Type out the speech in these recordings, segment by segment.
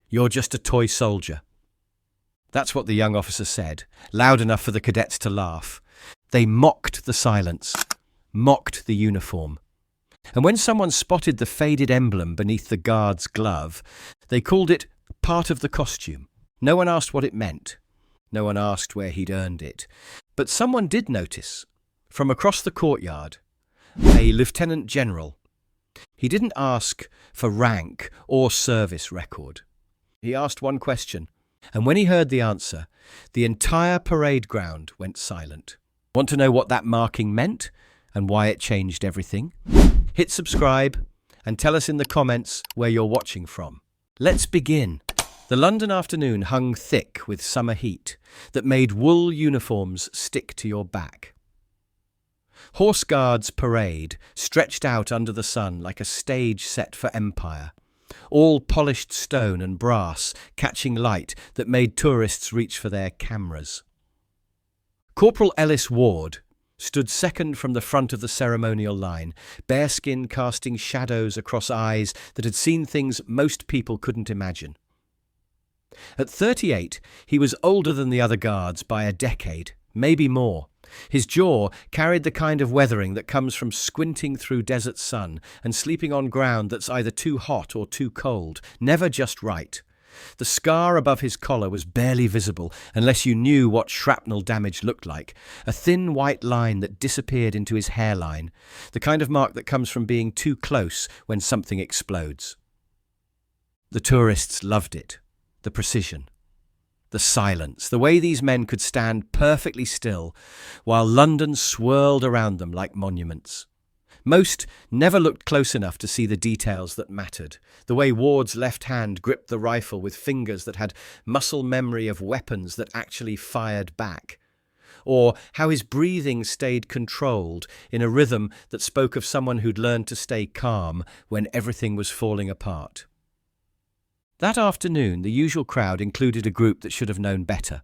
You're just a toy soldier." That's what the young officer said, loud enough for the cadets to laugh. They mocked the silence, mocked the uniform. And when someone spotted the faded emblem beneath the guard's glove, they called it part of the costume. No one asked what it meant. No one asked where he'd earned it. But someone did notice. From across the courtyard, a lieutenant general. He didn't ask for rank or service record. He asked one question, and when he heard the answer, the entire parade ground went silent. Want to know what that marking meant and why it changed everything? Hit subscribe and tell us in the comments where you're watching from. Let's begin. The London afternoon hung thick with summer heat that made wool uniforms stick to your back. Horse Guards parade stretched out under the sun like a stage set for empire, all polished stone and brass catching light that made tourists reach for their cameras. Corporal Ellis Ward stood second from the front of the ceremonial line, bareskin casting shadows across eyes that had seen things most people couldn't imagine. At 38, he was older than the other guards by a decade, maybe more. His jaw carried the kind of weathering that comes from squinting through desert sun and sleeping on ground that's either too hot or too cold, never just right. The scar above his collar was barely visible unless you knew what shrapnel damage looked like, a thin white line that disappeared into his hairline, the kind of mark that comes from being too close when something explodes. The tourists loved it, the precision, the silence, the way these men could stand perfectly still while London swirled around them like monuments. Most never looked close enough to see the details that mattered, the way Ward's left hand gripped the rifle with fingers that had muscle memory of weapons that actually fired back, or how his breathing stayed controlled in a rhythm that spoke of someone who'd learned to stay calm when everything was falling apart. That afternoon, the usual crowd included a group that should have known better.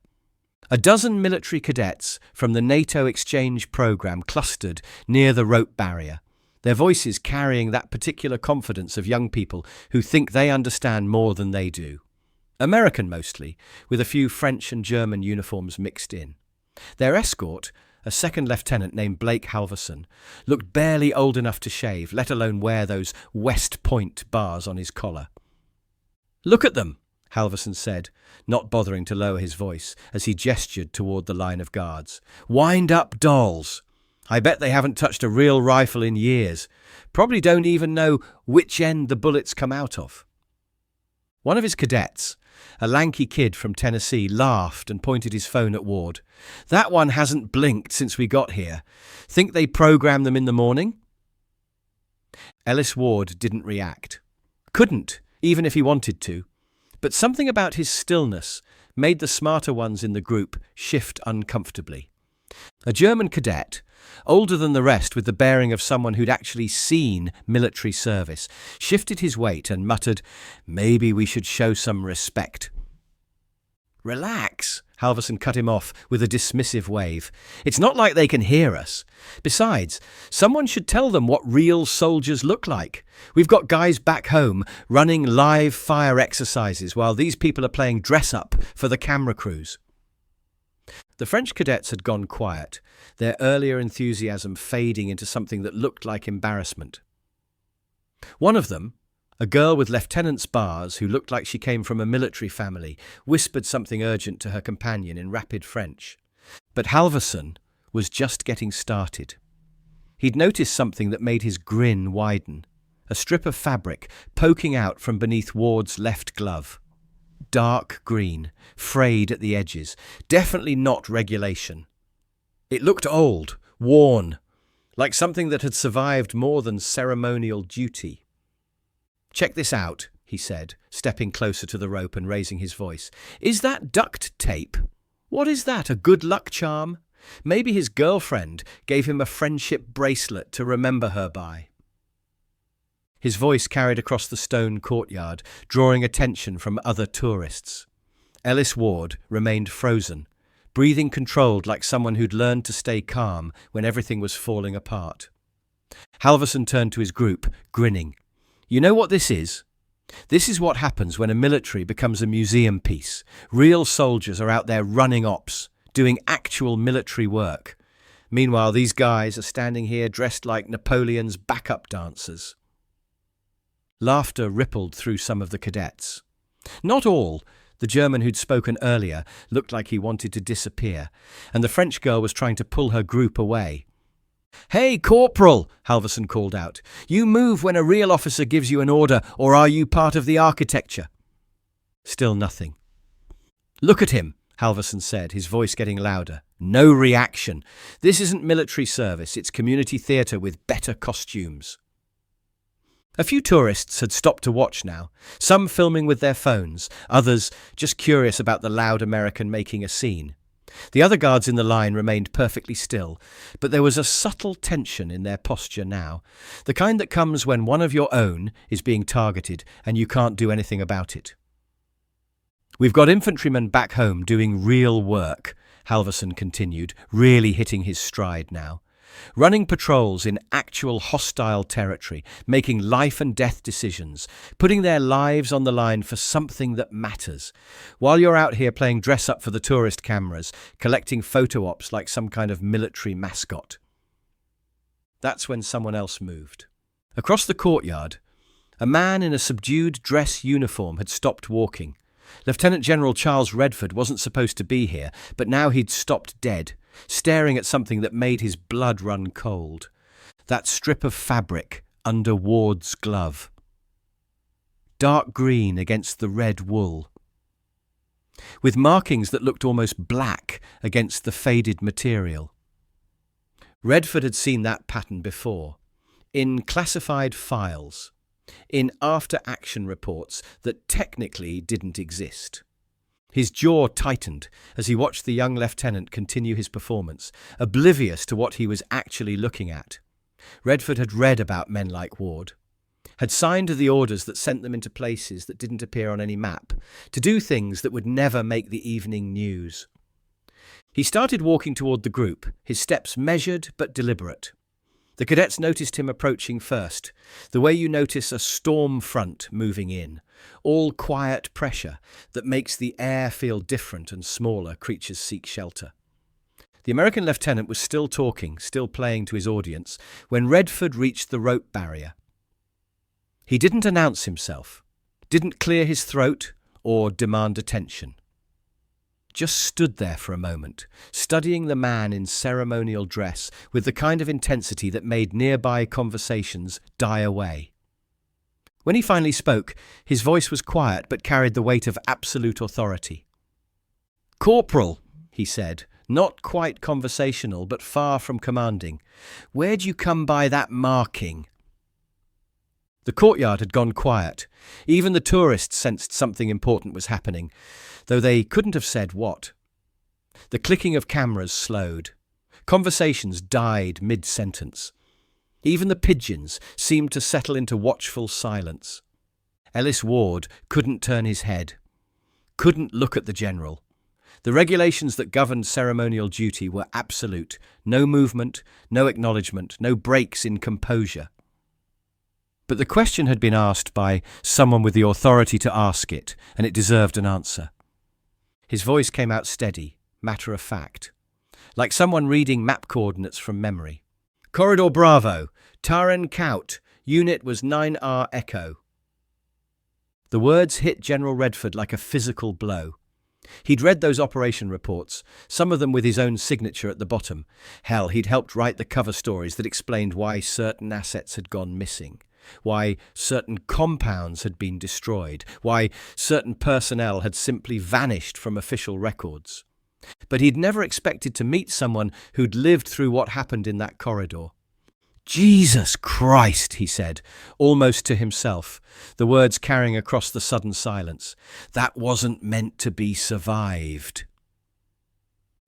A dozen military cadets from the NATO exchange program clustered near the rope barrier, their voices carrying that particular confidence of young people who think they understand more than they do. American mostly, with a few French and German uniforms mixed in. Their escort, a second lieutenant named Blake Halverson, looked barely old enough to shave, let alone wear those West Point bars on his collar. "Look at them," Halverson said, not bothering to lower his voice as he gestured toward the line of guards. "Wind-up dolls. I bet they haven't touched a real rifle in years. Probably don't even know which end the bullets come out of." One of his cadets, a lanky kid from Tennessee, laughed and pointed his phone at Ward. "That one hasn't blinked since we got here. Think they program them in the morning?" Ellis Ward didn't react. Couldn't, even if he wanted to. But something about his stillness made the smarter ones in the group shift uncomfortably. A German cadet, older than the rest with the bearing of someone who'd actually seen military service, shifted his weight and muttered, "Maybe we should show some respect." "Relax," Halverson cut him off with a dismissive wave. "It's not like they can hear us. Besides, someone should tell them what real soldiers look like. We've got guys back home running live fire exercises while these people are playing dress-up for the camera crews." The French cadets had gone quiet, their earlier enthusiasm fading into something that looked like embarrassment. One of them, a girl with lieutenant's bars who looked like she came from a military family, whispered something urgent to her companion in rapid French. But Halverson was just getting started. He'd noticed something that made his grin widen, a strip of fabric poking out from beneath Ward's left glove. Dark green, frayed at the edges, definitely not regulation. It looked old, worn, like something that had survived more than ceremonial duty. "Check this out," he said, stepping closer to the rope and raising his voice. "Is that duct tape? What is that, a good luck charm? Maybe his girlfriend gave him a friendship bracelet to remember her by." His voice carried across the stone courtyard, drawing attention from other tourists. Ellis Ward remained frozen, breathing controlled like someone who'd learned to stay calm when everything was falling apart. Halverson turned to his group, grinning. "You know what this is? This is what happens when a military becomes a museum piece. Real soldiers are out there running ops, doing actual military work. Meanwhile, these guys are standing here dressed like Napoleon's backup dancers. Laughter rippled through some of the cadets. Not all. The German who'd spoken earlier looked like he wanted to disappear, and the French girl was trying to pull her group away. "Hey, Corporal," Halverson called out. "You move when a real officer gives you an order, or are you part of the architecture?" Still nothing. "Look at him," Halverson said, his voice getting louder. "No reaction. This isn't military service, it's community theatre with better costumes." A few tourists had stopped to watch now, some filming with their phones, others just curious about the loud American making a scene. The other guards in the line remained perfectly still, but there was a subtle tension in their posture now, the kind that comes when one of your own is being targeted and you can't do anything about it. "We've got infantrymen back home doing real work," Halverson continued, really hitting his stride now. "Running patrols in actual hostile territory, making life and death decisions, putting their lives on the line for something that matters, while you're out here playing dress-up for the tourist cameras, collecting photo ops like some kind of military mascot." That's when someone else moved. Across the courtyard, a man in a subdued dress uniform had stopped walking. Lieutenant General Charles Redford wasn't supposed to be here, but now he'd stopped dead, staring at something that made his blood run cold. That strip of fabric under Ward's glove. Dark green against the red wool, with markings that looked almost black against the faded material. Redford had seen that pattern before, in classified files, in after-action reports that technically didn't exist. His jaw tightened as he watched the young lieutenant continue his performance, oblivious to what he was actually looking at. Redford had read about men like Ward, had signed the orders that sent them into places that didn't appear on any map, to do things that would never make the evening news. He started walking toward the group, his steps measured but deliberate. The cadets noticed him approaching first, the way you notice a storm front moving in, all quiet pressure that makes the air feel different and smaller creatures seek shelter. The American lieutenant was still talking, still playing to his audience, when Redford reached the rope barrier. He didn't announce himself, didn't clear his throat or demand attention. Just stood there for a moment, studying the man in ceremonial dress with the kind of intensity that made nearby conversations die away. When he finally spoke, his voice was quiet but carried the weight of absolute authority. "Corporal," he said, not quite conversational but far from commanding, "where'd you come by that marking?" The courtyard had gone quiet. Even the tourists sensed something important was happening, though they couldn't have said what. The clicking of cameras slowed. Conversations died mid-sentence. Even the pigeons seemed to settle into watchful silence. Ellis Ward couldn't turn his head, couldn't look at the general. The regulations that governed ceremonial duty were absolute. No movement, no acknowledgement, no breaks in composure. But the question had been asked by someone with the authority to ask it, and it deserved an answer. His voice came out steady, matter of fact, like someone reading map coordinates from memory. "Corridor Bravo, Taren Kaut, unit was 9R Echo." The words hit General Redford like a physical blow. He'd read those operation reports, some of them with his own signature at the bottom. Hell, he'd helped write the cover stories that explained why certain assets had gone missing, why certain compounds had been destroyed, why certain personnel had simply vanished from official records. But he'd never expected to meet someone who'd lived through what happened in that corridor. "Jesus Christ," he said, almost to himself, the words carrying across the sudden silence. "That wasn't meant to be survived."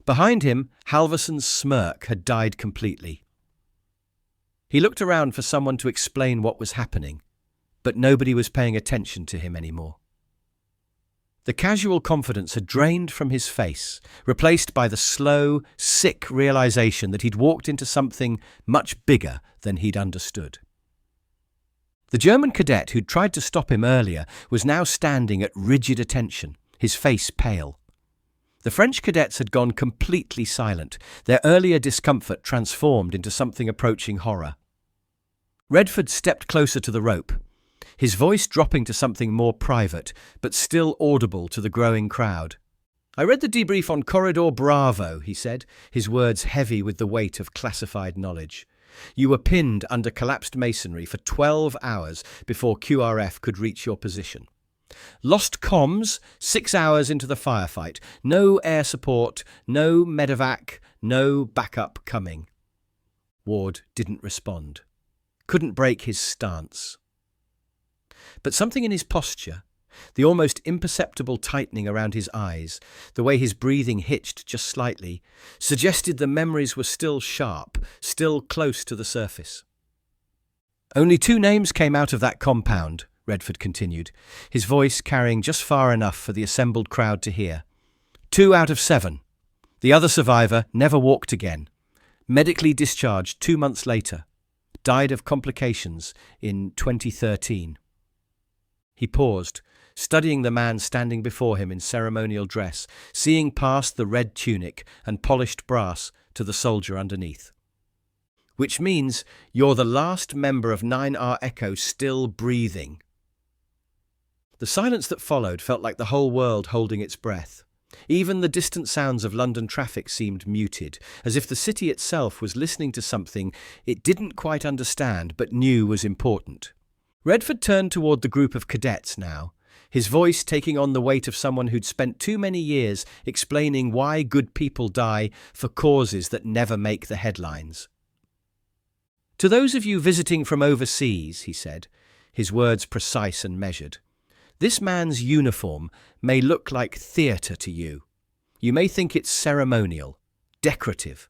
Behind him, Halverson's smirk had died completely. He looked around for someone to explain what was happening, but nobody was paying attention to him anymore. The casual confidence had drained from his face, replaced by the slow, sick realization that he'd walked into something much bigger than he'd understood. The German cadet who'd tried to stop him earlier was now standing at rigid attention, his face pale. The French cadets had gone completely silent, their earlier discomfort transformed into something approaching horror. Redford stepped closer to the rope, his voice dropping to something more private, but still audible to the growing crowd. "I read the debrief on Corridor Bravo," he said, his words heavy with the weight of classified knowledge. "You were pinned under collapsed masonry for 12 hours before QRF could reach your position. Lost comms 6 hours into the firefight. No air support, no medevac, no backup coming." Ward didn't respond. Couldn't break his stance. But something in his posture, the almost imperceptible tightening around his eyes, the way his breathing hitched just slightly, suggested the memories were still sharp, still close to the surface. "Only 2 names came out of that compound," Redford continued, his voice carrying just far enough for the assembled crowd to hear. 2 out of 7. The other survivor never walked again. Medically discharged 2 months later. Died of complications in 2013. He paused, studying the man standing before him in ceremonial dress, seeing past the red tunic and polished brass to the soldier underneath. "Which means you're the last member of 9R Echo still breathing." The silence that followed felt like the whole world holding its breath. Even the distant sounds of London traffic seemed muted, as if the city itself was listening to something it didn't quite understand but knew was important. Redford turned toward the group of cadets now, his voice taking on the weight of someone who'd spent too many years explaining why good people die for causes that never make the headlines. "To those of you visiting from overseas," he said, his words precise and measured, "this man's uniform may look like theatre to you. You may think it's ceremonial, decorative,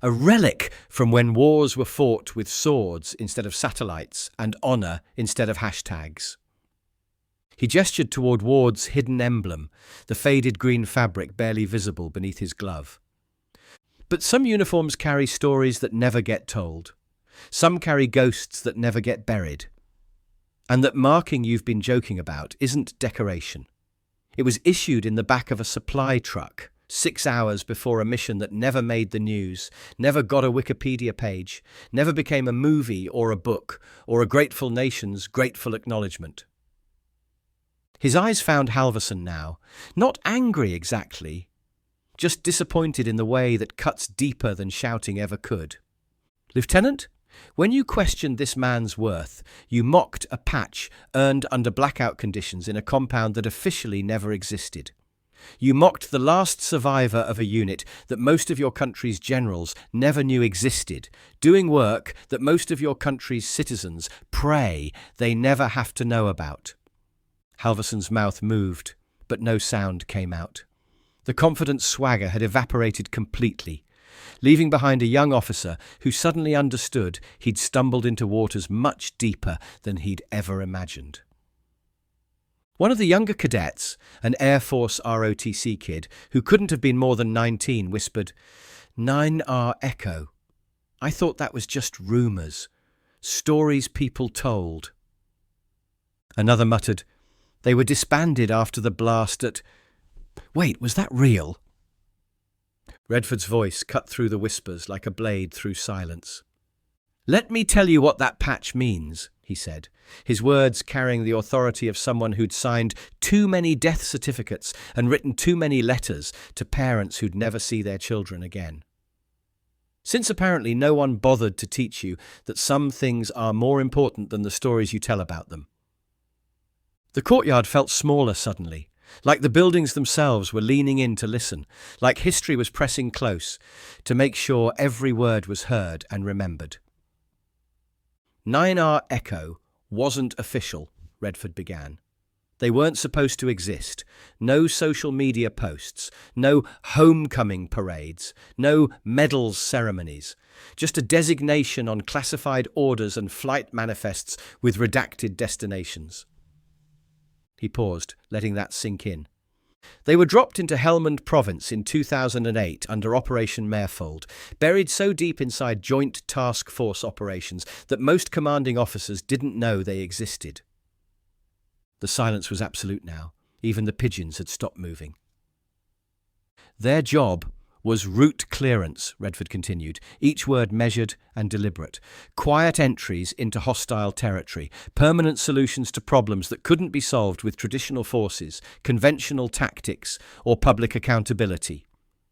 a relic from when wars were fought with swords instead of satellites and honour instead of hashtags." He gestured toward Ward's hidden emblem, the faded green fabric barely visible beneath his glove. "But some uniforms carry stories that never get told. Some carry ghosts that never get buried. And that marking you've been joking about isn't decoration. It was issued in the back of a supply truck 6 hours before a mission that never made the news, never got a Wikipedia page, never became a movie or a book, or a grateful nation's grateful acknowledgement." His eyes found Halverson now, not angry exactly, just disappointed in the way that cuts deeper than shouting ever could. "Lieutenant, when you questioned this man's worth, you mocked a patch earned under blackout conditions in a compound that officially never existed. You mocked the last survivor of a unit that most of your country's generals never knew existed, doing work that most of your country's citizens pray they never have to know about." Halverson's mouth moved, but no sound came out. The confident swagger had evaporated completely, leaving behind a young officer who suddenly understood he'd stumbled into waters much deeper than he'd ever imagined. One of the younger cadets, an Air Force ROTC kid who couldn't have been more than 19, whispered, 9R Echo. I thought that was just rumours, stories people told." Another muttered, "They were disbanded after the blast at—" "Wait, was that real?" Redford's voice cut through the whispers like a blade through silence. "Let me tell you what that patch means," he said, his words carrying the authority of someone who'd signed too many death certificates and written too many letters to parents who'd never see their children again. "Since apparently no one bothered to teach you that some things are more important than the stories you tell about them." The courtyard felt smaller suddenly, like the buildings themselves were leaning in to listen, like history was pressing close to make sure every word was heard and remembered. 9R Echo wasn't official, Redford began. They weren't supposed to exist. No social media posts, no homecoming parades, no medals ceremonies, just a designation on classified orders and flight manifests with redacted destinations. He paused, letting that sink in. They were dropped into Helmand Province in 2008 under Operation Marefold, buried so deep inside Joint Task Force operations that most commanding officers didn't know they existed. The silence was absolute now. Even the pigeons had stopped moving. Their job was route clearance, Redford continued, each word measured and deliberate. Quiet entries into hostile territory, permanent solutions to problems that couldn't be solved with traditional forces, conventional tactics, or public accountability.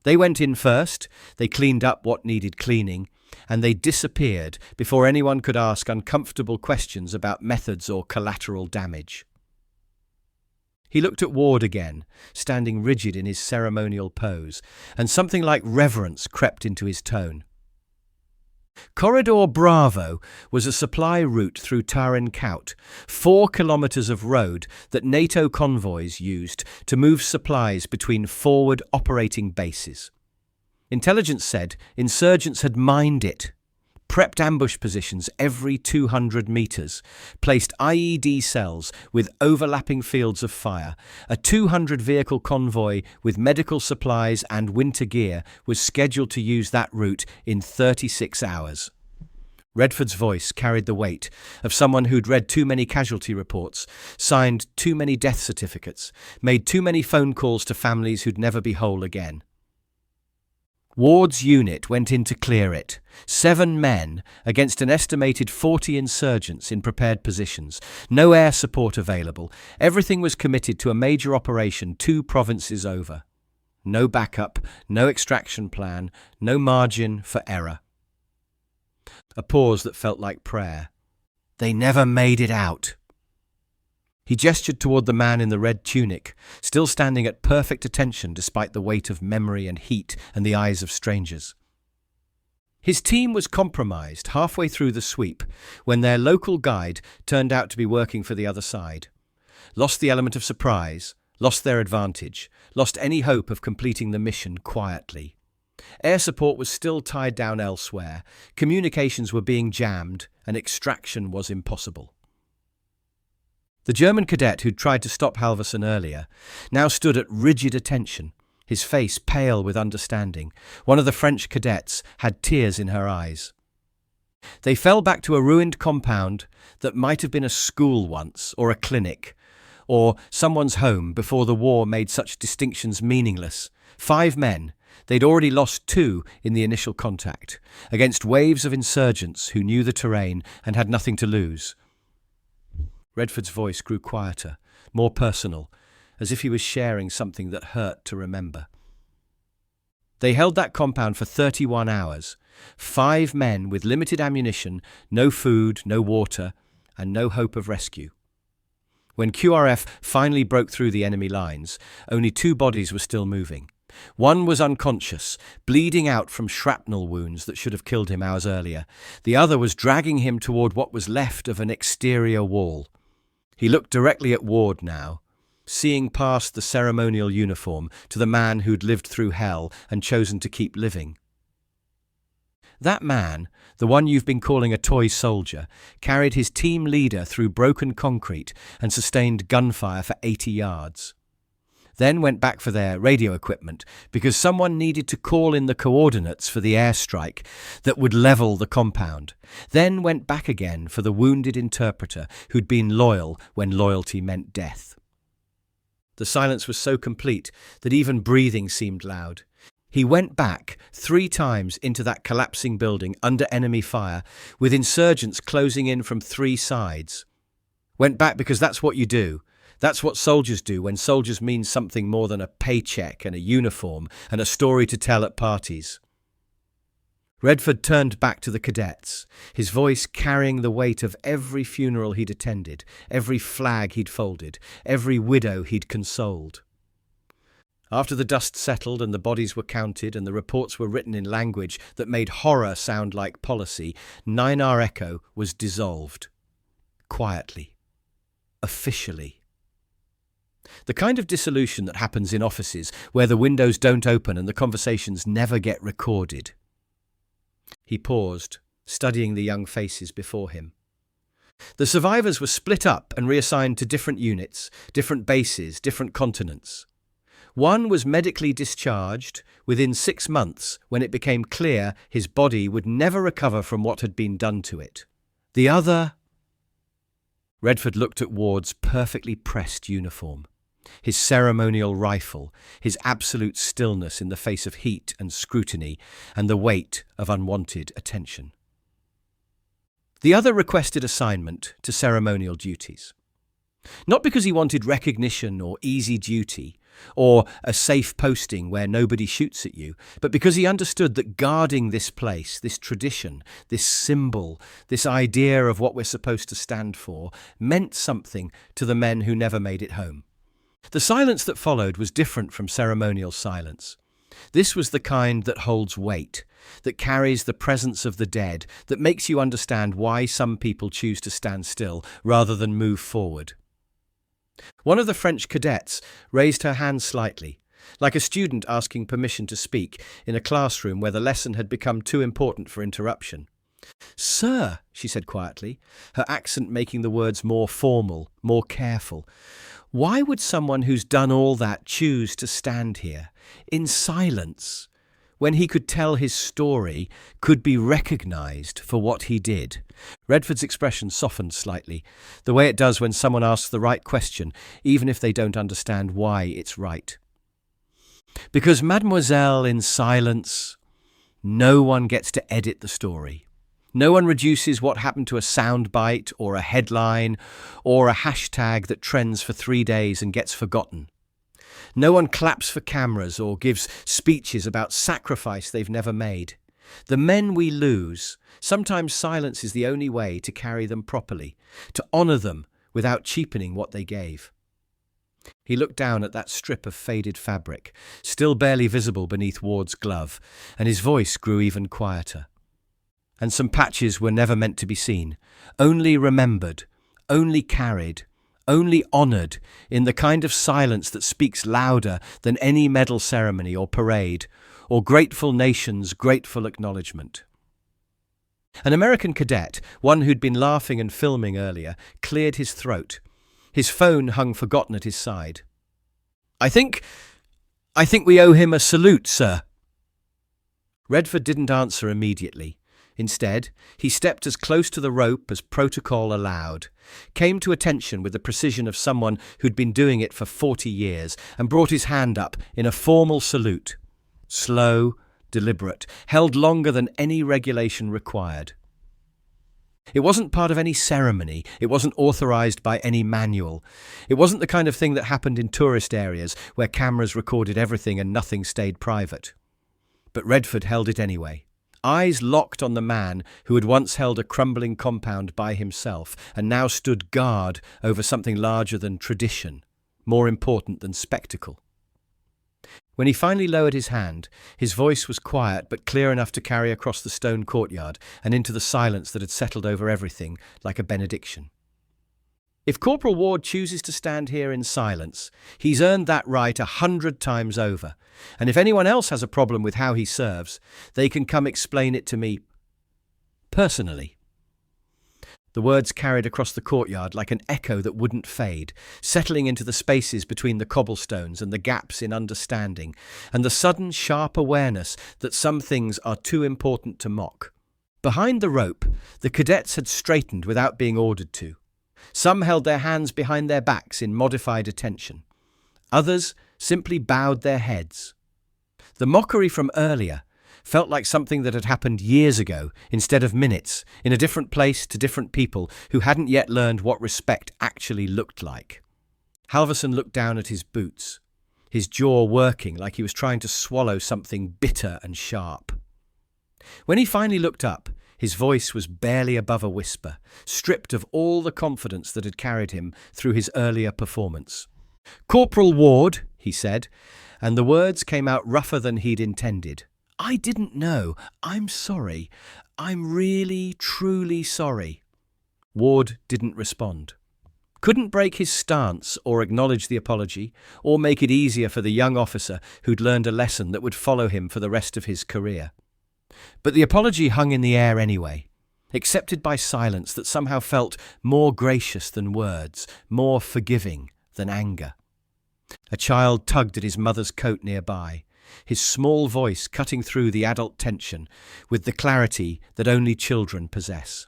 They went in first, they cleaned up what needed cleaning, and they disappeared before anyone could ask uncomfortable questions about methods or collateral damage. He looked at Ward again, standing rigid in his ceremonial pose, and something like reverence crept into his tone. Corridor Bravo was a supply route through Tarin Kowt, 4 kilometres of road that NATO convoys used to move supplies between forward operating bases. Intelligence said insurgents had mined it, prepped ambush positions every 200 metres, placed IED cells with overlapping fields of fire. A 200-vehicle convoy with medical supplies and winter gear was scheduled to use that route in 36 hours. Redford's voice carried the weight of someone who'd read too many casualty reports, signed too many death certificates, made too many phone calls to families who'd never be whole again. Ward's unit went in to clear it. 7 men against an estimated 40 insurgents in prepared positions. No air support available. Everything was committed to a major operation 2 provinces over. No backup, no extraction plan, no margin for error. A pause that felt like prayer. They never made it out. He gestured toward the man in the red tunic, still standing at perfect attention despite the weight of memory and heat and the eyes of strangers. His team was compromised halfway through the sweep when their local guide turned out to be working for the other side. Lost the element of surprise, lost their advantage, lost any hope of completing the mission quietly. Air support was still tied down elsewhere, communications were being jammed, and extraction was impossible. The German cadet who'd tried to stop Halvorsen earlier now stood at rigid attention, his face pale with understanding. One of the French cadets had tears in her eyes. They fell back to a ruined compound that might have been a school once, or a clinic, or someone's home before the war made such distinctions meaningless. 5 men. They'd already lost 2 in the initial contact, against waves of insurgents who knew the terrain and had nothing to lose. Redford's voice grew quieter, more personal, as if he was sharing something that hurt to remember. They held that compound for 31 hours, 5 men with limited ammunition, no food, no water, and no hope of rescue. When QRF finally broke through the enemy lines, only 2 bodies were still moving. One was unconscious, bleeding out from shrapnel wounds that should have killed him hours earlier. The other was dragging him toward what was left of an exterior wall. He looked directly at Ward now, seeing past the ceremonial uniform to the man who'd lived through hell and chosen to keep living. That man, the one you've been calling a toy soldier, carried his team leader through broken concrete and sustained gunfire for 80 yards. Then went back for their radio equipment because someone needed to call in the coordinates for the airstrike that would level the compound. Then went back again for the wounded interpreter who'd been loyal when loyalty meant death. The silence was so complete that even breathing seemed loud. He went back 3 times into that collapsing building under enemy fire, with insurgents closing in from 3 sides. Went back because that's what you do. That's what soldiers do when soldiers mean something more than a paycheck and a uniform and a story to tell at parties. Redford turned back to the cadets, his voice carrying the weight of every funeral he'd attended, every flag he'd folded, every widow he'd consoled. After the dust settled and the bodies were counted and the reports were written in language that made horror sound like policy, 9R Echo was dissolved. Quietly. Officially. The kind of dissolution that happens in offices where the windows don't open and the conversations never get recorded. He paused, studying the young faces before him. The survivors were split up and reassigned to different units, different bases, different continents. One was medically discharged within 6 months when it became clear his body would never recover from what had been done to it. The other... Redford looked at Ward's perfectly pressed uniform, his ceremonial rifle, his absolute stillness in the face of heat and scrutiny, and the weight of unwanted attention. The other requested assignment to ceremonial duties. Not because he wanted recognition or easy duty, or a safe posting where nobody shoots at you, but because he understood that guarding this place, this tradition, this symbol, this idea of what we're supposed to stand for, meant something to the men who never made it home. The silence that followed was different from ceremonial silence. This was the kind that holds weight, that carries the presence of the dead, that makes you understand why some people choose to stand still rather than move forward. One of the French cadets raised her hand slightly, like a student asking permission to speak in a classroom where the lesson had become too important for interruption. "Sir," she said quietly, her accent making the words more formal, more careful, "why would someone who's done all that choose to stand here, in silence, when he could tell his story, could be recognized for what he did?" Redford's expression softened slightly, the way it does when someone asks the right question, even if they don't understand why it's right. "Because, mademoiselle, in silence, no one gets to edit the story. No one reduces what happened to a soundbite or a headline or a hashtag that trends for 3 days and gets forgotten. No one claps for cameras or gives speeches about sacrifice they've never made. The men we lose, sometimes silence is the only way to carry them properly, to honour them without cheapening what they gave." He looked down at that strip of faded fabric, still barely visible beneath Ward's glove, and his voice grew even quieter. "And some patches were never meant to be seen, only remembered, only carried, only honoured in the kind of silence that speaks louder than any medal ceremony or parade, or grateful nation's grateful acknowledgement." An American cadet, one who'd been laughing and filming earlier, cleared his throat. His phone hung forgotten at his side. I think we owe him a salute, sir." Redford didn't answer immediately. Instead, he stepped as close to the rope as protocol allowed, came to attention with the precision of someone who'd been doing it for 40 years, and brought his hand up in a formal salute. Slow, deliberate, held longer than any regulation required. It wasn't part of any ceremony. It wasn't authorized by any manual. It wasn't the kind of thing that happened in tourist areas where cameras recorded everything and nothing stayed private. But Redford held it anyway. Eyes locked on the man who had once held a crumbling compound by himself and now stood guard over something larger than tradition, more important than spectacle. When he finally lowered his hand, his voice was quiet but clear enough to carry across the stone courtyard and into the silence that had settled over everything like a benediction. "If Corporal Ward chooses to stand here in silence, he's earned that right 100 times over. And if anyone else has a problem with how he serves, they can come explain it to me personally." The words carried across the courtyard like an echo that wouldn't fade, settling into the spaces between the cobblestones and the gaps in understanding, and the sudden sharp awareness that some things are too important to mock. Behind the rope, the cadets had straightened without being ordered to. Some held their hands behind their backs in modified attention. Others simply bowed their heads. The mockery from earlier felt like something that had happened years ago instead of minutes, in a different place to different people who hadn't yet learned what respect actually looked like. Halverson looked down at his boots, his jaw working like he was trying to swallow something bitter and sharp. When he finally looked up, his voice was barely above a whisper, stripped of all the confidence that had carried him through his earlier performance. "Corporal Ward," he said, and the words came out rougher than he'd intended. "I didn't know. I'm sorry. I'm really, truly sorry." Ward didn't respond. Couldn't break his stance or acknowledge the apology, or make it easier for the young officer who'd learned a lesson that would follow him for the rest of his career. But the apology hung in the air anyway, accepted by silence that somehow felt more gracious than words, more forgiving than anger. A child tugged at his mother's coat nearby, his small voice cutting through the adult tension with the clarity that only children possess.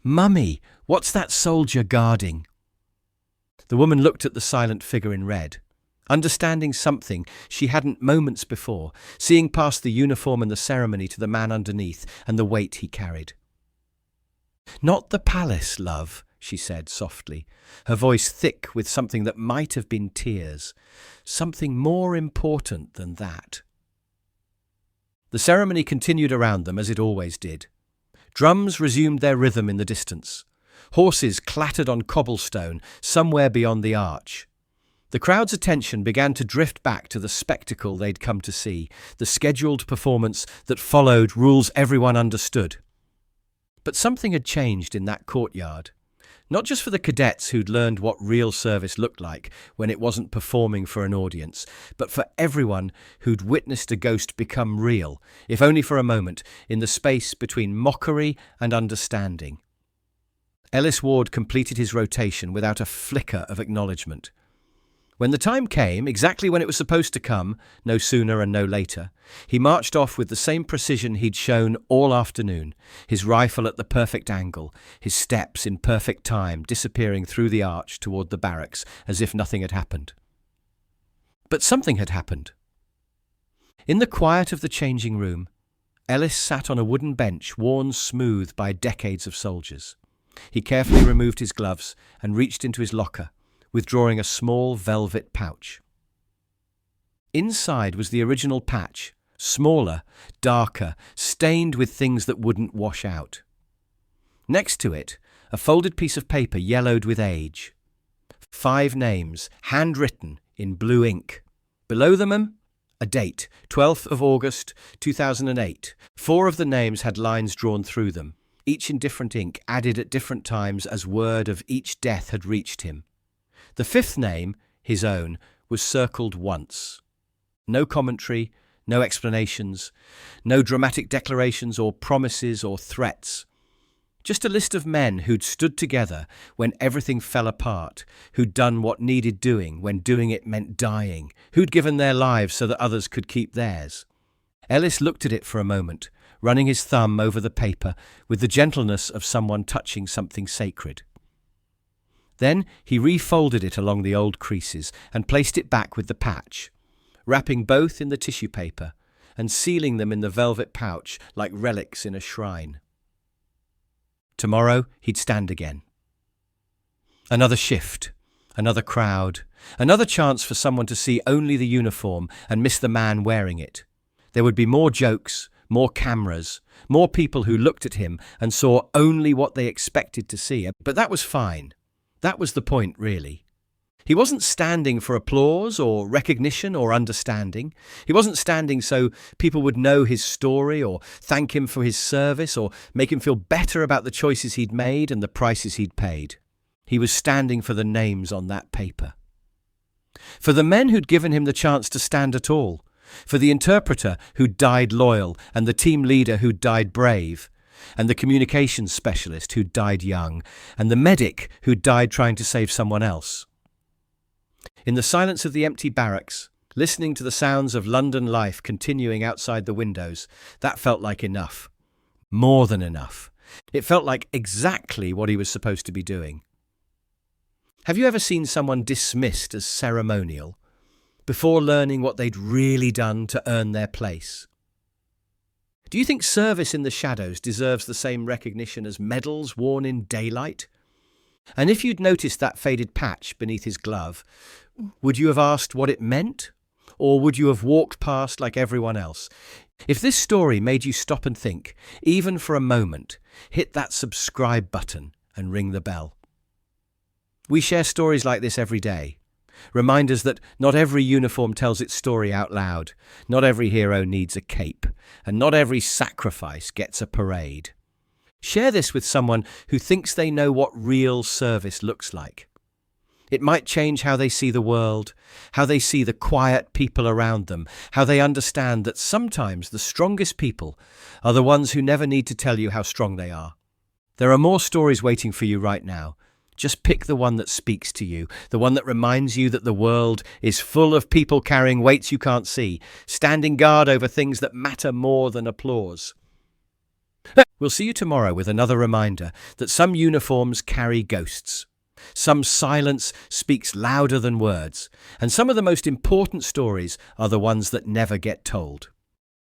"Mummy, what's that soldier guarding?" The woman looked at the silent figure in red, understanding something she hadn't moments before, seeing past the uniform and the ceremony to the man underneath and the weight he carried. "Not the palace, love," she said softly, her voice thick with something that might have been tears, something more important than that. The ceremony continued around them as it always did. Drums resumed their rhythm in the distance. Horses clattered on cobblestone somewhere beyond the arch. The crowd's attention began to drift back to the spectacle they'd come to see, the scheduled performance that followed rules everyone understood. But something had changed in that courtyard. Not just for the cadets who'd learned what real service looked like when it wasn't performing for an audience, but for everyone who'd witnessed a ghost become real, if only for a moment, in the space between mockery and understanding. Ellis Ward completed his rotation without a flicker of acknowledgement. When the time came, exactly when it was supposed to come, no sooner and no later, he marched off with the same precision he'd shown all afternoon, his rifle at the perfect angle, his steps in perfect time, disappearing through the arch toward the barracks as if nothing had happened. But something had happened. In the quiet of the changing room, Ellis sat on a wooden bench worn smooth by decades of soldiers. He carefully removed his gloves and reached into his locker, withdrawing a small velvet pouch. Inside was the original patch, smaller, darker, stained with things that wouldn't wash out. Next to it, a folded piece of paper yellowed with age. 5 names, handwritten in blue ink. Below them, a date, 12th of August, 2008. 4 of the names had lines drawn through them, each in different ink, added at different times as word of each death had reached him. The 5th name, his own, was circled once. No commentary, no explanations, no dramatic declarations or promises or threats. Just a list of men who'd stood together when everything fell apart, who'd done what needed doing when doing it meant dying, who'd given their lives so that others could keep theirs. Ellis looked at it for a moment, running his thumb over the paper with the gentleness of someone touching something sacred. Then he refolded it along the old creases and placed it back with the patch, wrapping both in the tissue paper and sealing them in the velvet pouch like relics in a shrine. Tomorrow he'd stand again. Another shift, another crowd, another chance for someone to see only the uniform and miss the man wearing it. There would be more jokes, more cameras, more people who looked at him and saw only what they expected to see. But that was fine. That was the point, really. He wasn't standing for applause or recognition or understanding. He wasn't standing so people would know his story or thank him for his service or make him feel better about the choices he'd made and the prices he'd paid. He was standing for the names on that paper. For the men who'd given him the chance to stand at all. For the interpreter who'd died loyal and the team leader who'd died brave. And the communications specialist who died young, and the medic who died trying to save someone else. In the silence of the empty barracks, listening to the sounds of London life continuing outside the windows, that felt like enough. More than enough. It felt like exactly what he was supposed to be doing. Have you ever seen someone dismissed as ceremonial before learning what they'd really done to earn their place? Do you think service in the shadows deserves the same recognition as medals worn in daylight? And if you'd noticed that faded patch beneath his glove, would you have asked what it meant? Or would you have walked past like everyone else? If this story made you stop and think, even for a moment, hit that subscribe button and ring the bell. We share stories like this every day. Reminders that not every uniform tells its story out loud, not every hero needs a cape, and not every sacrifice gets a parade. Share this with someone who thinks they know what real service looks like. It might change how they see the world, how they see the quiet people around them, how they understand that sometimes the strongest people are the ones who never need to tell you how strong they are. There are more stories waiting for you right now. Just pick the one that speaks to you, the one that reminds you that the world is full of people carrying weights you can't see, standing guard over things that matter more than applause. We'll see you tomorrow with another reminder that some uniforms carry ghosts. Some silence speaks louder than words, and some of the most important stories are the ones that never get told.